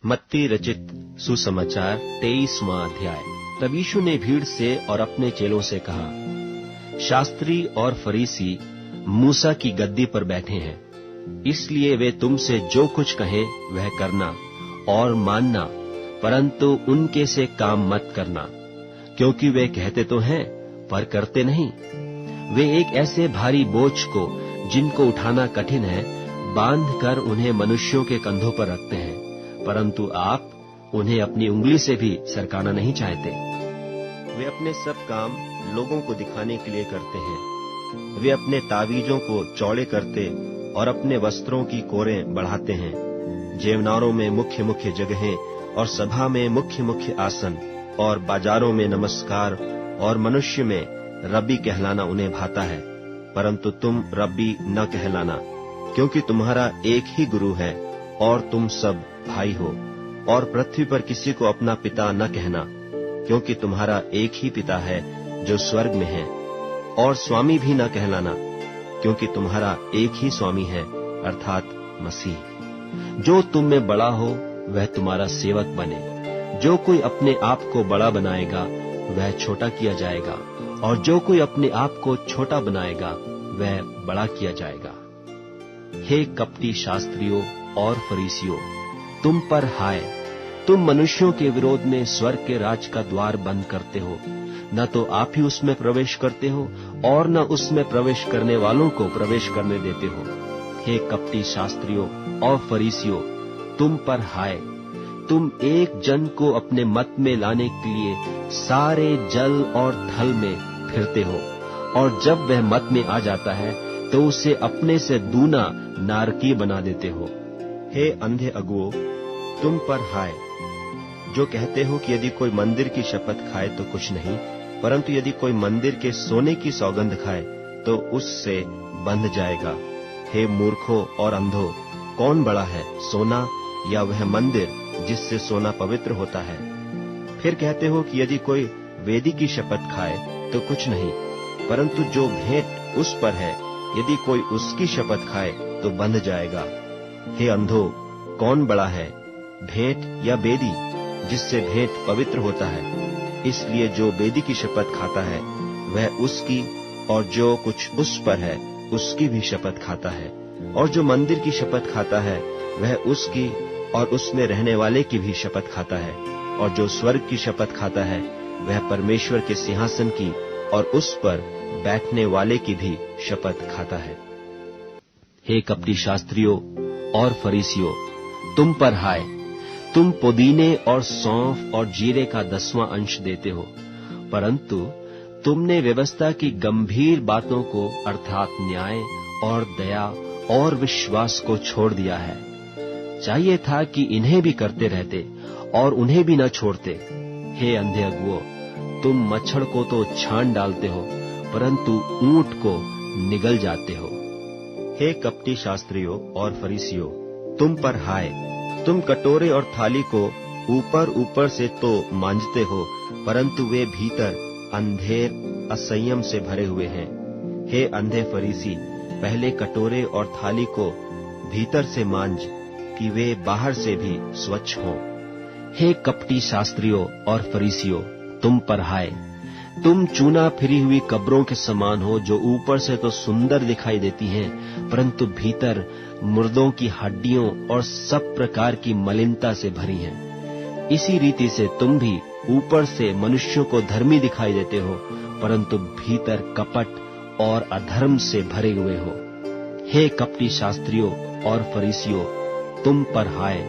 मत्ती रचित सुसमाचार 23वां अध्याय। तब यीशु ने भीड़ से और अपने चेलों से कहा, शास्त्री और फरीसी मूसा की गद्दी पर बैठे हैं, इसलिए वे तुमसे जो कुछ कहें वह करना और मानना, परंतु उनके से काम मत करना, क्योंकि वे कहते तो हैं पर करते नहीं। वे एक ऐसे भारी बोझ को जिनको उठाना कठिन है बांधकर उन्हें मनुष्यों के कंधों पर रखते हैं, परंतु आप उन्हें अपनी उंगली से भी सरकाना नहीं चाहते। वे अपने सब काम लोगों को दिखाने के लिए करते हैं। वे अपने तावीजों को चौड़े करते और अपने वस्त्रों की कोरें बढ़ाते हैं। जेवनारों में मुख्य मुख्य जगहें और सभा में मुख्य मुख्य आसन और बाजारों में नमस्कार और मनुष्य में रब्बी कहलाना उन्हें भाता है, परंतु तुम रब्बी न कहलाना, क्योंकि तुम्हारा एक ही गुरु है और तुम सब भाई हो। और पृथ्वी पर किसी को अपना पिता न कहना, क्योंकि तुम्हारा एक ही पिता है जो स्वर्ग में है। और स्वामी भी न कहलाना, क्योंकि तुम्हारा एक ही स्वामी है, अर्थात मसीह। जो तुम में बड़ा हो वह तुम्हारा सेवक बने। जो कोई अपने आप को बड़ा बनाएगा वह छोटा किया जाएगा, और जो कोई अपने आप को छोटा बनाएगा वह बड़ा किया जाएगा। हे कपटी शास्त्रियों और फरीसियों, तुम पर हाय, तुम मनुष्यों के विरोध में स्वर्ग के राज का द्वार बंद करते हो। न तो आप ही उसमें प्रवेश करते हो और न उसमें प्रवेश करने वालों को प्रवेश करने देते हो। हे कपटी शास्त्रियों और फरीसियों, तुम पर हाय, तुम एक जन को अपने मत में लाने के लिए सारे जल और थल में फिरते हो, और जब वह मत में आ जाता है तो उसे अपने से दूना नारकीय बना देते हो। हे अंधे अगुओ, तुम पर हाय, जो कहते हो कि यदि कोई मंदिर की शपथ खाए तो कुछ नहीं, परंतु यदि कोई मंदिर के सोने की सौगंध खाए तो उससे बंध जाएगा। हे मूर्खों और अंधों, कौन बड़ा है, सोना या वह मंदिर जिससे सोना पवित्र होता है? फिर कहते हो कि यदि कोई वेदी की शपथ खाए तो कुछ नहीं, परंतु जो भेंट उस पर है, यदि कोई उसकी शपथ खाए तो बंध जाएगा। हे अंधो, कौन बड़ा है, भेंट या वेदी जिससे भेंट पवित्र होता है? इसलिए जो वेदी की शपथ खाता है वह उसकी, और जो कुछ उस पर है उसकी भी शपथ खाता है। और जो मंदिर की शपथ खाता है वह उसकी और उसमें रहने वाले की भी शपथ खाता है। और जो स्वर्ग की शपथ खाता है वह परमेश्वर के सिंहासन की और उस पर बैठने वाले की भी शपथ खाता है। हे कपटी शास्त्रियों और फरीसियों, तुम पर हाय, तुम पुदीने और सौंफ और जीरे का 10वां अंश देते हो, परंतु तुमने व्यवस्था की गंभीर बातों को अर्थात न्याय और दया और विश्वास को छोड़ दिया है। चाहिए था कि इन्हें भी करते रहते और उन्हें भी न छोड़ते। हे अंधे अगुओ, तुम मच्छर को तो छान डालते हो, परंतु ऊंट को निगल जाते हो। हे कपटी शास्त्रियों और फरीसियों, तुम पर हाय, तुम कटोरे और थाली को ऊपर ऊपर से तो मांजते हो, परंतु वे भीतर अंधेर असंयम से भरे हुए हैं। हे अंधे फरीसी, पहले कटोरे और थाली को भीतर से मांज कि वे बाहर से भी स्वच्छ हों। हे कपटी शास्त्रियों और फरीसियों, तुम पर हाय, तुम चूना फिरी हुई कब्रों के समान हो, जो ऊपर से तो सुंदर दिखाई देती हैं, परंतु भीतर मुर्दों की हड्डियों और सब प्रकार की मलिनता से भरी हैं। इसी रीति से तुम भी ऊपर से मनुष्यों को धर्मी दिखाई देते हो, परंतु भीतर कपट और अधर्म से भरे हुए हो। हे कपटी शास्त्रियों और फरीसियों, तुम पर हाय,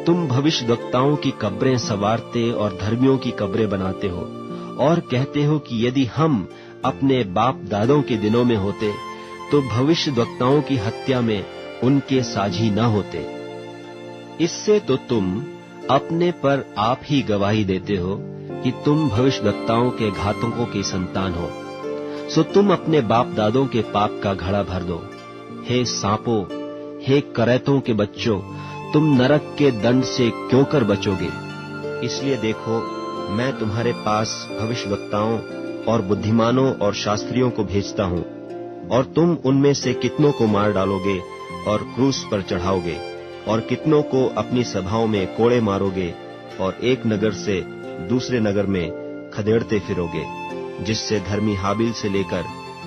तुम भविष्यद्वक्ताओं की कब्रें संवारते और धर्मियों की कब्रें बनाते हो, और कहते हो कि यदि हम अपने बाप दादों के दिनों में होते तो भविष्यद्वक्ताओं की हत्या में उनके साझी न होते। इससे तो तुम अपने पर आप ही गवाही देते हो कि तुम भविष्यद्वक्ताओं के घातकों की संतान हो। सो तुम अपने बाप दादों के पाप का घड़ा भर दो। हे सांपों, हे करैतों के बच्चों, तुम नरक के दंड से क्यों कर बचोगे? इसलिए देखो, मैं तुम्हारे पास भविष्यवक्ताओं और बुद्धिमानों और शास्त्रियों को भेजता हूँ, और तुम उनमें से कितनों को मार डालोगे और क्रूस पर चढ़ाओगे, और कितनों को अपनी सभाओं में कोड़े मारोगे और एक नगर से दूसरे नगर में खदेड़ते फिरोगे, जिससे धर्मी हाबिल से लेकर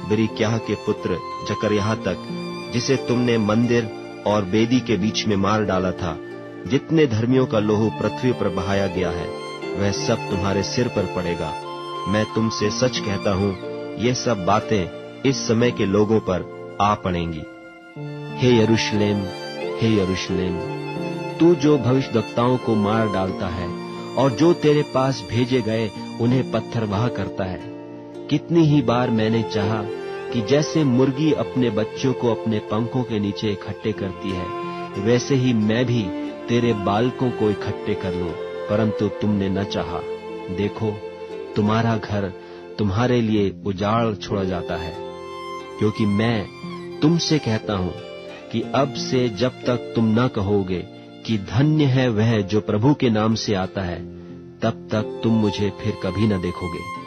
बिरिक्याह के पुत्र जकर्याह तक, जिसे तुमने मंदिर और वेदी के बीच में मार डाला था, जितने धर्मियों का लोहू पृथ्वी पर बहाया गया है, वह सब तुम्हारे सिर पर पड़ेगा। मैं तुमसे सच कहता हूँ, ये सब बातें इस समय के लोगों पर आ पड़ेंगी। हे यरूशलेम, हे यरूशलेम, तू जो भविष्यद्वक्ताओं को मार डालता है और जो तेरे पास भेजे गए उन्हें पत्थरवाह करता है, कितनी ही बार मैंने चाहा कि जैसे मुर्गी अपने बच्चों को अपने पंखों के नीचे इकट्ठे करती है, वैसे ही मैं भी तेरे बालकों को इकट्ठे कर लूं, परंतु तुमने न चाहा। देखो, तुम्हारा घर तुम्हारे लिए उजाड़ छोड़ा जाता है। क्योंकि मैं तुमसे कहता हूं कि अब से जब तक तुम न कहोगे कि धन्य है वह जो प्रभु के नाम से आता है, तब तक तुम मुझे फिर कभी न देखोगे।